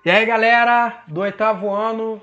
E aí, galera do oitavo ano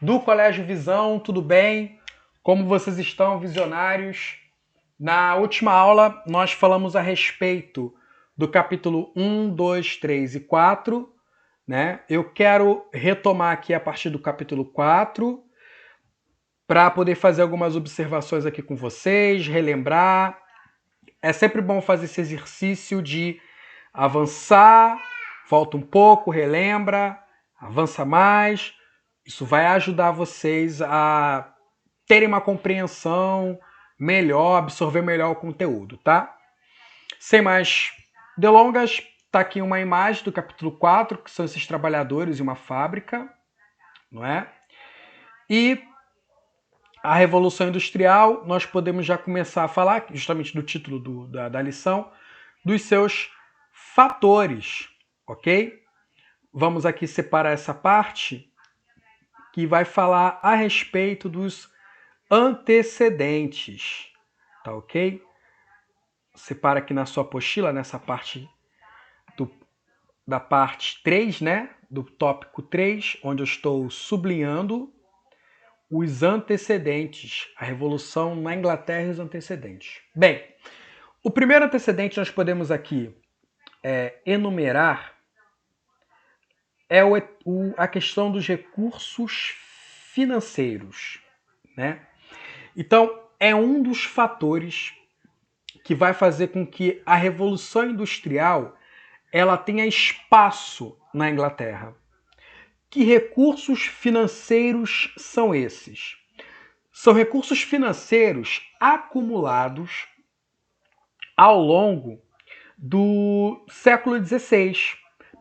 do Colégio Visão, tudo bem? Como vocês estão, visionários? Na última aula, nós falamos a respeito do capítulo 1, 2, 3 e 4, né? Eu quero retomar aqui a partir do capítulo 4 para poder fazer algumas observações aqui com vocês, relembrar. É sempre bom fazer esse exercício de avançar, volta um pouco, relembra, avança mais. Isso vai ajudar vocês a terem uma compreensão melhor, absorver melhor o conteúdo, tá? Sem mais delongas, tá aqui uma imagem do capítulo 4, que são esses trabalhadores em uma fábrica, não é? E a Revolução Industrial, nós podemos já começar a falar, justamente do título da lição, dos seus fatores, ok? Vamos aqui separar essa parte que vai falar a respeito dos antecedentes, tá ok? Separa aqui na sua apostila, nessa parte da parte 3, né? Do tópico 3, onde eu estou sublinhando os antecedentes, a Revolução na Inglaterra e os antecedentes. Bem, o primeiro antecedente nós podemos aqui enumerar é a questão dos recursos financeiros, né? Então, é um dos fatores que vai fazer com que a Revolução Industrial ela tenha espaço na Inglaterra. Que recursos financeiros são esses? São recursos financeiros acumulados ao longo do século XVI.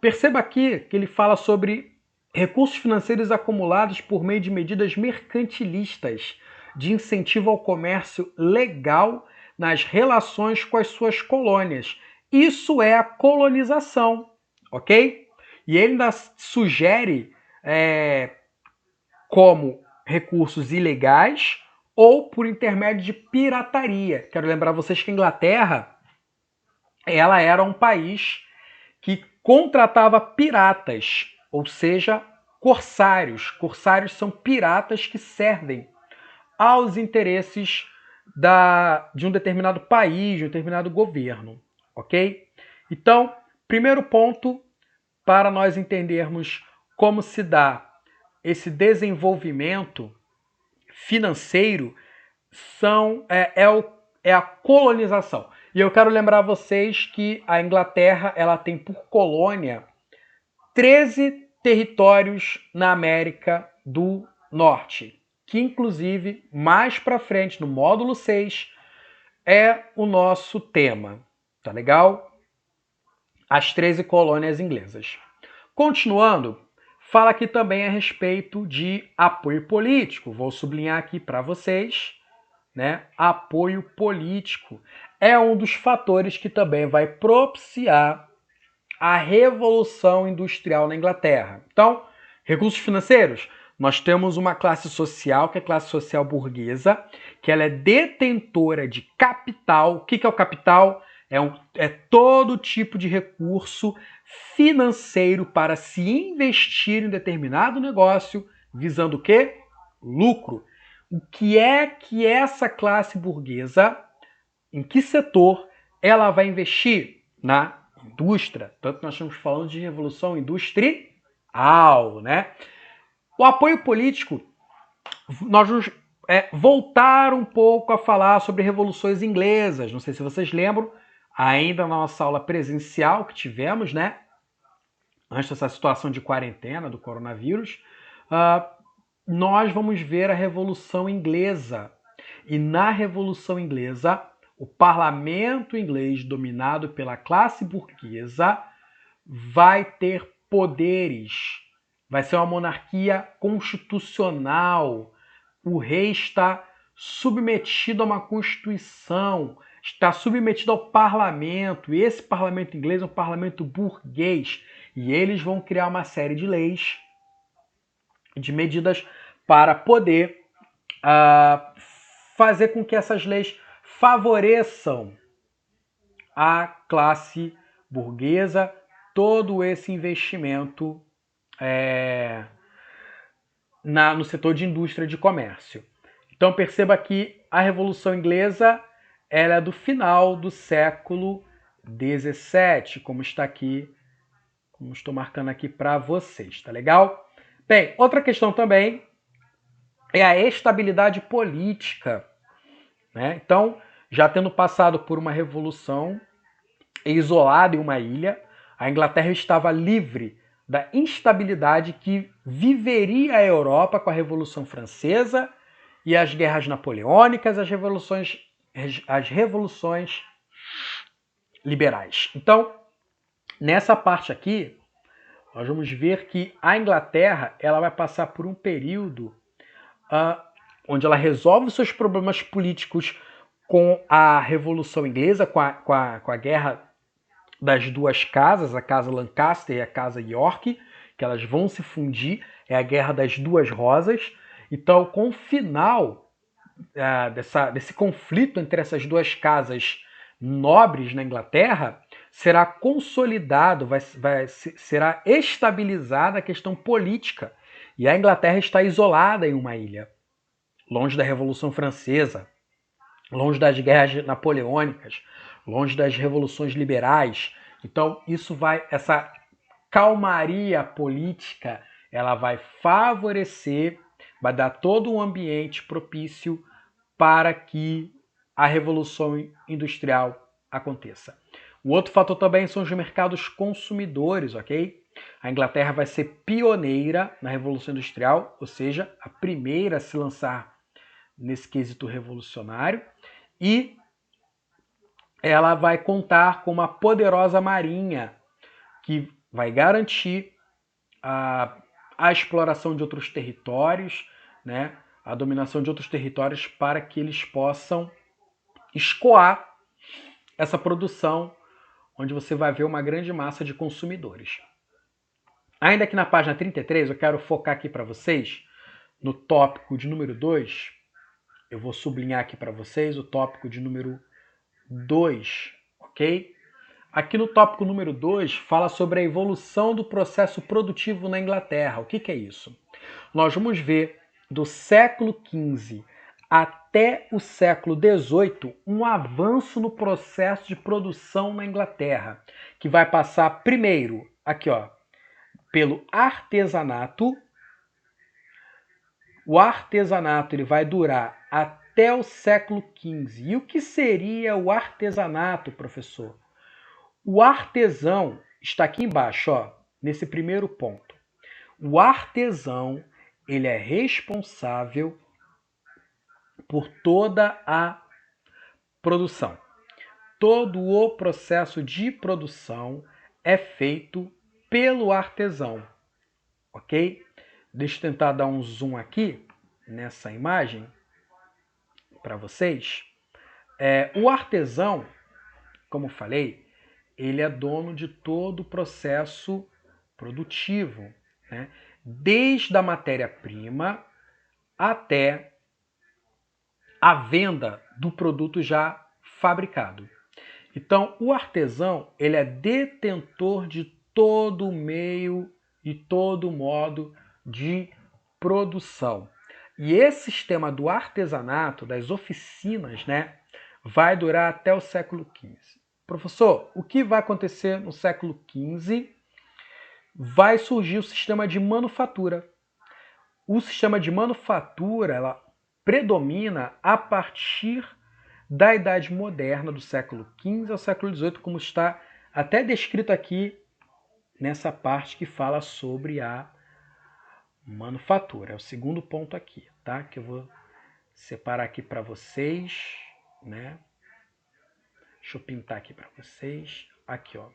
Perceba aqui que ele fala sobre recursos financeiros acumulados por meio de medidas mercantilistas de incentivo ao comércio legal nas relações com as suas colônias. Isso é a colonização, ok? E ele ainda sugere como recursos ilegais ou por intermédio de pirataria. Quero lembrar vocês que a Inglaterra ela era um país que contratava piratas, ou seja, corsários. Corsários são piratas que servem aos interesses de um determinado país, de um determinado governo, ok? Então, primeiro ponto para nós entendermos como se dá esse desenvolvimento financeiro é a colonização. E eu quero lembrar vocês que a Inglaterra ela tem por colônia 13 territórios na América do Norte, que inclusive mais para frente no módulo 6 é o nosso tema, tá legal? As 13 colônias inglesas. Continuando, fala aqui também a respeito de apoio político. Vou sublinhar aqui para vocês, né? Apoio político é um dos fatores que também vai propiciar a Revolução Industrial na Inglaterra. Então, recursos financeiros, nós temos uma classe social, que é a classe social burguesa, que ela é detentora de capital. O que é o capital? É todo tipo de recurso financeiro para se investir em determinado negócio, visando o quê? Lucro. O que é que essa classe burguesa, em que setor ela vai investir? Na indústria. Tanto nós estamos falando de revolução industrial, né? O apoio político, nós vamos voltar um pouco a falar sobre revoluções inglesas. Não sei se vocês lembram, ainda na nossa aula presencial que tivemos, né? Antes dessa situação de quarentena do coronavírus, nós vamos ver a Revolução Inglesa. E na Revolução Inglesa, o parlamento inglês, dominado pela classe burguesa, vai ter poderes. Vai ser uma monarquia constitucional. O rei está submetido a uma constituição, está submetido ao parlamento. E esse parlamento inglês é um parlamento burguês. E eles vão criar uma série de leis, de medidas para poder fazer com que essas leis favoreçam a classe burguesa, todo esse investimento no setor de indústria e de comércio. Então perceba que a Revolução Inglesa ela é do final do século XVII, como está aqui, como estou marcando aqui para vocês, tá legal? Bem, outra questão também é a estabilidade política, né? Então, já tendo passado por uma revolução isolada em uma ilha, a Inglaterra estava livre da instabilidade que viveria a Europa com a Revolução Francesa e as guerras napoleônicas, as revoluções liberais. Então, nessa parte aqui, nós vamos ver que a Inglaterra ela vai passar por um período onde ela resolve os seus problemas políticos com a Revolução Inglesa, com a guerra das duas casas, a casa Lancaster e a casa York, que elas vão se fundir, é a Guerra das Duas Rosas. Então, com o final desse conflito entre essas duas casas nobres na Inglaterra, será consolidado, será estabilizada a questão política. E a Inglaterra está isolada em uma ilha, longe da Revolução Francesa, longe das guerras napoleônicas, longe das revoluções liberais. Então, essa calmaria política, ela vai favorecer, vai dar todo um ambiente propício para que a revolução industrial aconteça. O outro fator também são os mercados consumidores, ok? A Inglaterra vai ser pioneira na Revolução Industrial, ou seja, a primeira a se lançar nesse quesito revolucionário, e ela vai contar com uma poderosa marinha que vai garantir a exploração de outros territórios, né, a dominação de outros territórios para que eles possam escoar essa produção, onde você vai ver uma grande massa de consumidores. Ainda aqui na página 33, eu quero focar aqui para vocês no tópico de número 2. Eu vou sublinhar aqui para vocês o tópico de número 2, ok? Aqui no tópico número 2 fala sobre a evolução do processo produtivo na Inglaterra. O que é isso? Nós vamos ver do século XV até o século XVIII um avanço no processo de produção na Inglaterra, que vai passar primeiro aqui, ó, pelo artesanato. O artesanato ele vai durar até o século XV. E o que seria o artesanato, professor? O artesão está aqui embaixo, ó, nesse primeiro ponto. O artesão ele é responsável por toda a produção. Todo o processo de produção é feito pelo artesão, ok? Deixa eu tentar dar um zoom aqui nessa imagem para vocês. O artesão, como eu falei, ele é dono de todo o processo produtivo, né? Desde a matéria-prima até a venda do produto já fabricado. Então, o artesão ele é detentor de todo o meio e todo o modo de produção. E esse sistema do artesanato, das oficinas, né, vai durar até o século XV. Professor, o que vai acontecer no século XV? Vai surgir o sistema de manufatura. O sistema de manufatura ela predomina a partir da Idade Moderna, do século XV ao século XVIII, como está até descrito aqui nessa parte que fala sobre a manufatura. É o segundo ponto aqui, tá? Que eu vou separar aqui para vocês, né? Deixa eu pintar aqui para vocês. Aqui, ó.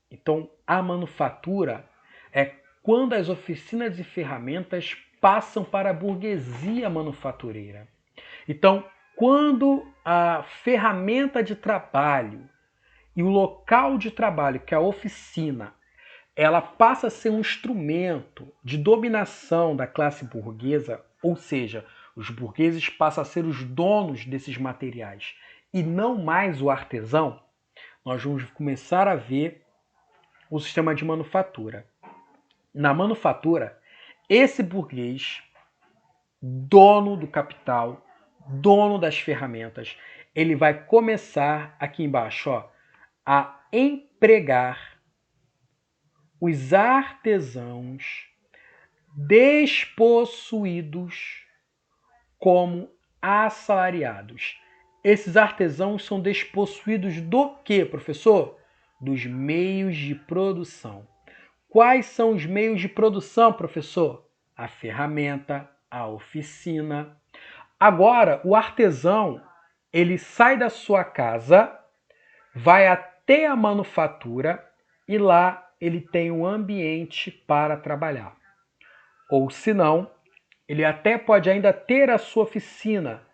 Então, a manufatura é quando as oficinas e ferramentas passam para a burguesia manufatureira. Então, quando a ferramenta de trabalho e o local de trabalho, que é a oficina, ela passa a ser um instrumento de dominação da classe burguesa, ou seja, os burgueses passam a ser os donos desses materiais e não mais o artesão, nós vamos começar a ver o sistema de manufatura. na manufatura, esse burguês, dono do capital, dono das ferramentas, ele vai começar aqui embaixo, ó, a empregar os artesãos despossuídos como assalariados. Esses artesãos são despossuídos do quê, professor? Dos meios de produção. Quais são os meios de produção, professor? A ferramenta, a oficina. Agora, o artesão, ele sai da sua casa, vai até a manufatura e lá ele tem um ambiente para trabalhar. Ou se não, ele até pode ainda ter a sua oficina,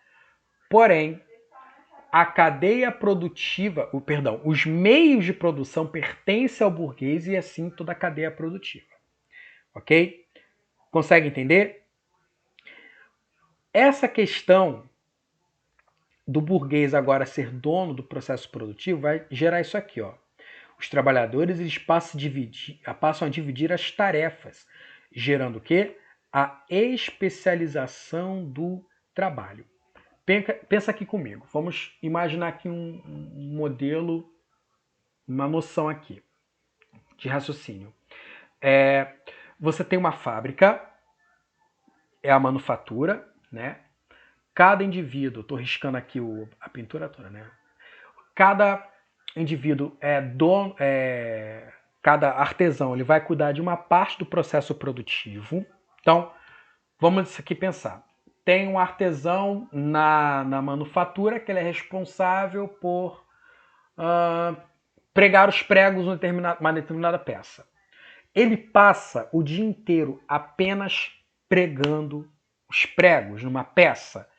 porém, a cadeia produtiva, os meios de produção pertencem ao burguês e assim toda a cadeia produtiva. Ok? Consegue entender? Essa questão do burguês agora ser dono do processo produtivo vai gerar isso aqui, ó. Os trabalhadores eles passam a dividir as tarefas, gerando o quê? A especialização do trabalho. Pensa aqui comigo. Vamos imaginar aqui um modelo, uma noção aqui de raciocínio. Você tem uma fábrica, é a manufatura, né? Cada indivíduo, estou riscando aqui a pintura toda, né? Cada indivíduo cada artesão ele vai cuidar de uma parte do processo produtivo. Então, vamos aqui pensar. Tem um artesão na manufatura que ele é responsável por pregar os pregos numa determinada peça. Ele passa o dia inteiro apenas pregando os pregos numa peça,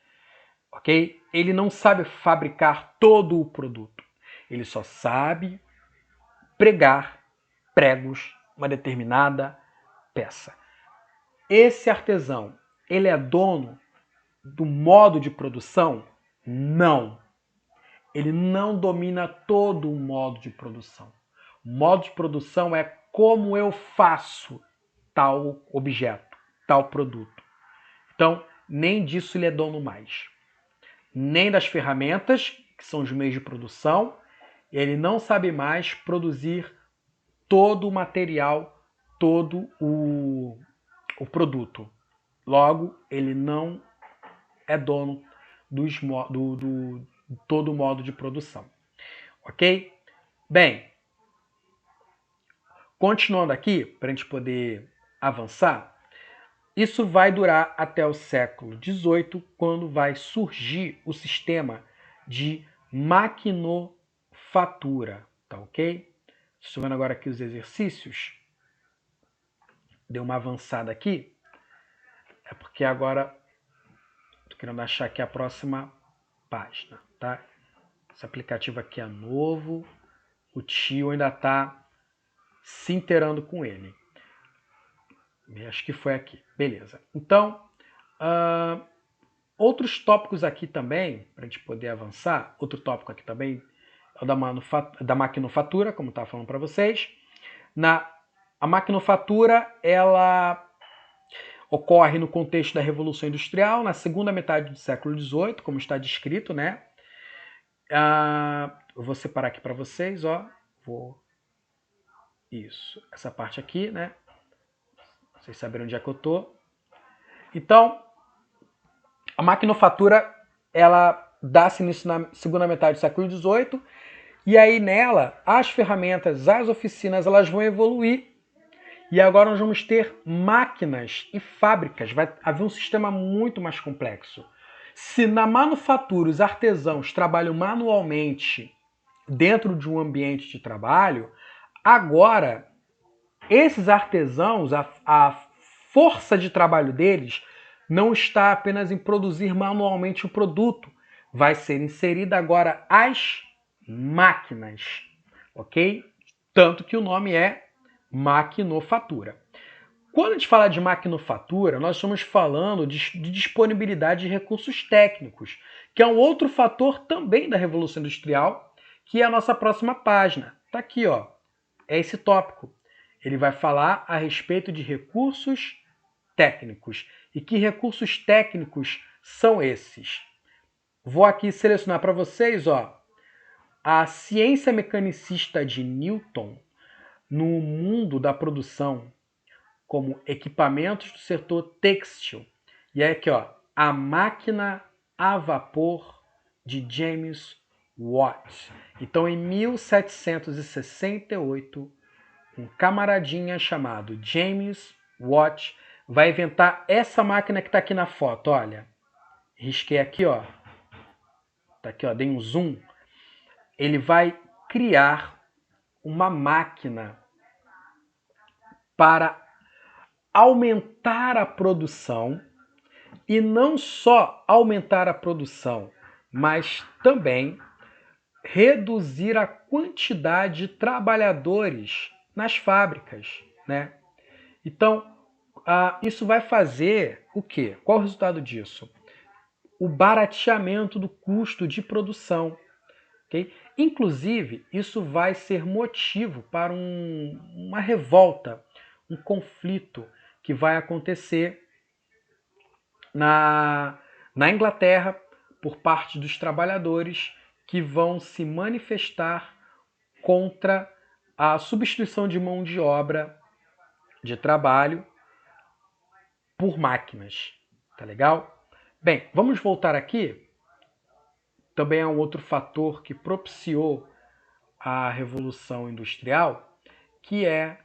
ok? Ele não sabe fabricar todo o produto. Ele só sabe pregar pregos numa determinada peça. Esse artesão, ele é dono do modo de produção? Não. Ele não domina todo o modo de produção. O modo de produção é como eu faço tal objeto, tal produto. Então, nem disso ele é dono mais. Nem das ferramentas, que são os meios de produção, ele não sabe mais produzir todo o material, todo o produto. Logo, ele não é dono todo o modo de produção. Ok? Bem, continuando aqui, para a gente poder avançar, isso vai durar até o século XVIII, quando vai surgir o sistema de maquinofatura. Tá ok? Estou vendo agora aqui os exercícios. Deu uma avançada aqui. É porque agora estou querendo achar aqui a próxima página, tá? Esse aplicativo aqui é novo. O tio ainda está se inteirando com ele. Acho que foi aqui. Beleza. Então, outros tópicos aqui também, para a gente poder avançar. Outro tópico aqui também é o da maquinofatura, como eu estava falando para vocês. A maquinofatura, ela ocorre no contexto da Revolução Industrial, na segunda metade do século XVIII, como está descrito, né? Eu vou separar aqui para vocês, ó. Isso, essa parte aqui, né? Vocês saberem onde é que eu tô. Então, a maquinofatura, ela dá-se início na segunda metade do século XVIII, e aí nela, as ferramentas, as oficinas, elas vão evoluir, e agora nós vamos ter máquinas e fábricas, vai haver um sistema muito mais complexo. Se na manufatura os artesãos trabalham manualmente dentro de um ambiente de trabalho, agora esses artesãos, a força de trabalho deles não está apenas em produzir manualmente o produto, vai ser inserida agora as máquinas, ok? Tanto que o nome é maquinofatura. Quando a gente fala de maquinofatura, nós estamos falando de disponibilidade de recursos técnicos, que é um outro fator também da Revolução Industrial, que é a nossa próxima página. Está aqui, ó. É esse tópico. Ele vai falar a respeito de recursos técnicos. E que recursos técnicos são esses? Vou aqui selecionar para vocês, ó, a ciência mecanicista de Newton no mundo da produção, como equipamentos do setor têxtil. E aí aqui, ó, a máquina a vapor de James Watt. Então, em 1768, um camaradinha chamado James Watt vai inventar essa máquina que está aqui na foto, olha. Risquei aqui, ó. Tá aqui, ó, dei um zoom. Ele vai criar uma máquina para aumentar a produção, e não só aumentar a produção, mas também reduzir a quantidade de trabalhadores nas fábricas, né? Então, isso vai fazer o quê? Qual o resultado disso? O barateamento do custo de produção. Okay? Inclusive, isso vai ser motivo para uma revolta, um conflito que vai acontecer na Inglaterra por parte dos trabalhadores que vão se manifestar contra a substituição de mão de obra de trabalho por máquinas. Tá legal? Bem, vamos voltar aqui. Também é um outro fator que propiciou a Revolução Industrial, que é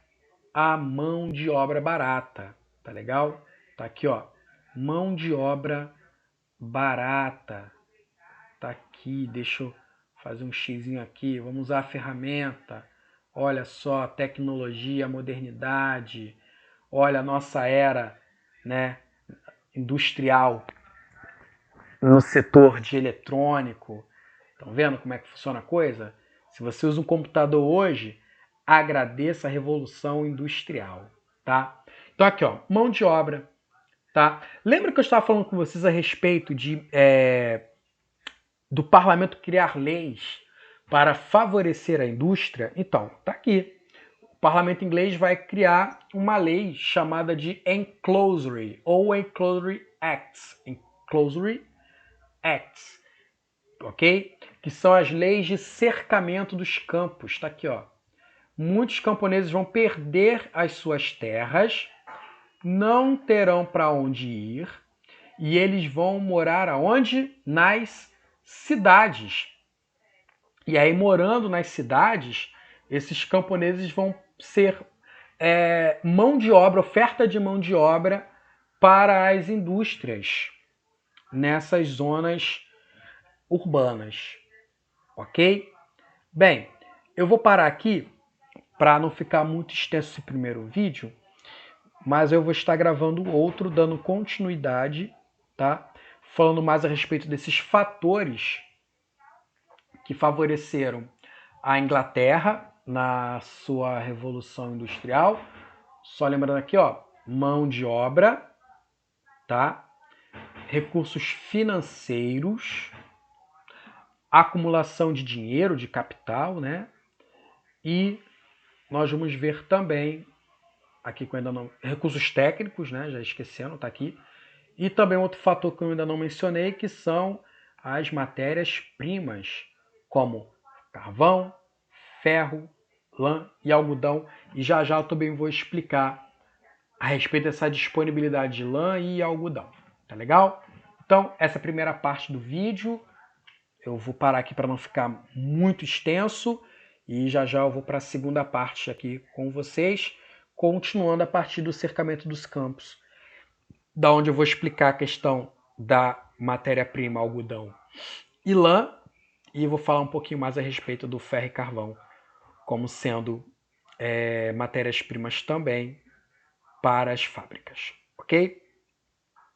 a mão de obra barata. Tá legal? Tá aqui, ó. Mão de obra barata. Tá aqui, deixa eu fazer um xizinho aqui. Vamos usar a ferramenta. Olha só, a tecnologia, a modernidade. Olha a nossa era, né, industrial no setor de eletrônico. Estão vendo como é que funciona a coisa? Se você usa um computador hoje, agradeça a Revolução Industrial, tá? Então aqui, ó, mão de obra, tá? Lembra que eu estava falando com vocês a respeito do parlamento criar leis para favorecer a indústria? Então, tá aqui. O parlamento inglês vai criar uma lei chamada de Enclosure ou Enclosure Acts. Enclosure Acts, ok? Que são as leis de cercamento dos campos. Tá aqui, ó. Muitos camponeses vão perder as suas terras, não terão para onde ir, e eles vão morar aonde? Nas cidades. E aí, morando nas cidades, esses camponeses vão ser mão de obra, oferta de mão de obra para as indústrias nessas zonas urbanas, ok? Bem, eu vou parar aqui para não ficar muito extenso esse primeiro vídeo, mas eu vou estar gravando outro, dando continuidade, tá? Falando mais a respeito desses fatores que favoreceram a Inglaterra na sua Revolução Industrial. Só lembrando aqui, ó, mão de obra, tá? Recursos financeiros, acumulação de dinheiro, de capital, né? E nós vamos ver também, aqui que eu ainda não... recursos técnicos, né? Já esquecendo, tá aqui. E também outro fator que eu ainda não mencionei, que são as matérias-primas, como carvão, ferro, lã e algodão. E já já eu também vou explicar a respeito dessa disponibilidade de lã e algodão. Tá legal? Então, essa é a primeira parte do vídeo. Eu vou parar aqui para não ficar muito extenso. E já já eu vou para a segunda parte aqui com vocês, continuando a partir do cercamento dos campos, da onde eu vou explicar a questão da matéria-prima algodão e lã, e vou falar um pouquinho mais a respeito do ferro e carvão, como sendo matérias-primas também para as fábricas, ok?